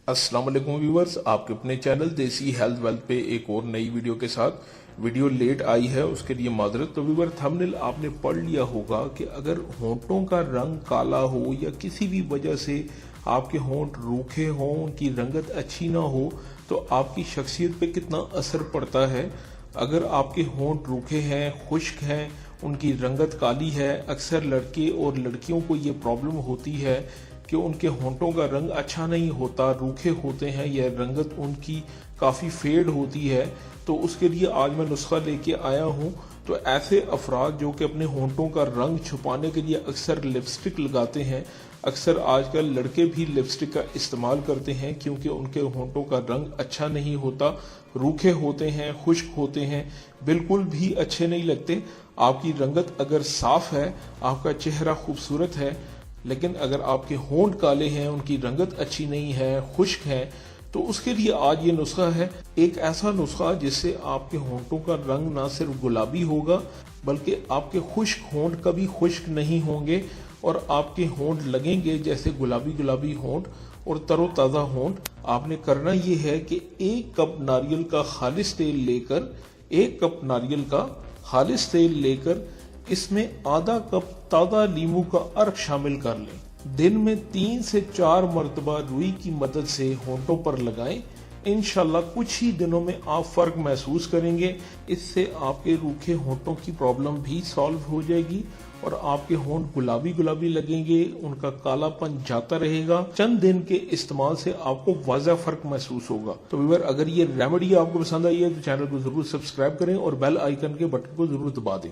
अस्सलाम वालेकुम व्यूवर्स, आपके अपने चैनल देसी हेल्थ वेल्थ पे एक और नई वीडियो के साथ। वीडियो लेट आई है, उसके लिए माजरत। तो व्यूवर, थंबनेल आपने पढ़ लिया होगा कि अगर होंठों का रंग काला हो या किसी भी वजह से आपके होंठ रूखे हों, उनकी रंगत अच्छी ना हो, तो आपकी शख्सियत पे कितना असर पड़ता है। अगर आपके होंठ रूखे हैं, खुश्क हैं, उनकी रंगत काली है, अक्सर लड़के और लड़कियों को ये प्रॉब्लम होती है कि उनके होंठों का रंग अच्छा नहीं होता, रूखे होते हैं या रंगत उनकी काफ़ी फेड होती है, तो उसके लिए आज मैं नुस्खा लेके आया हूँ। तो ऐसे अफराद जो कि अपने होंठों का रंग छुपाने के लिए अक्सर लिपस्टिक लगाते हैं, अक्सर आजकल लड़के भी लिपस्टिक का इस्तेमाल करते हैं क्योंकि उनके होंठों का रंग अच्छा नहीं होता, रूखे होते हैं, खुश्क होते हैं, बिल्कुल भी अच्छे नहीं लगते। आपकी रंगत अगर साफ है, आपका चेहरा खूबसूरत है, लेकिन अगर आपके होंठ काले हैं, उनकी रंगत अच्छी नहीं है, खुश्क है, तो उसके लिए आज ये नुस्खा है। एक ऐसा नुस्खा जिससे आपके होंठों का रंग ना सिर्फ गुलाबी होगा बल्कि आपके खुश्क होंठ कभी खुश्क नहीं होंगे और आपके होंठ लगेंगे जैसे गुलाबी गुलाबी होंठ और तरोताज़ा होंठ। आपने करना ये है कि एक कप नारियल का खालिस तेल लेकर इसमें आधा कप ताज़ा नींबू का अर्क शामिल कर लें। दिन में 3 से 4 मरतबा रुई की मदद से होंठों पर लगाएं। इंशाल्लाह कुछ ही दिनों में आप फर्क महसूस करेंगे। इससे आपके रूखे होंठों की प्रॉब्लम भी सॉल्व हो जाएगी और आपके होंठ गुलाबी गुलाबी लगेंगे, उनका कालापन जाता रहेगा। चंद दिन के इस्तेमाल से आपको वाज़ह फर्क महसूस होगा। तो व्यूअर, अगर ये रेमेडी आपको पसंद आई है तो चैनल को जरूर सब्सक्राइब करें और बेल आइकन के बटन को जरूर दबा दें।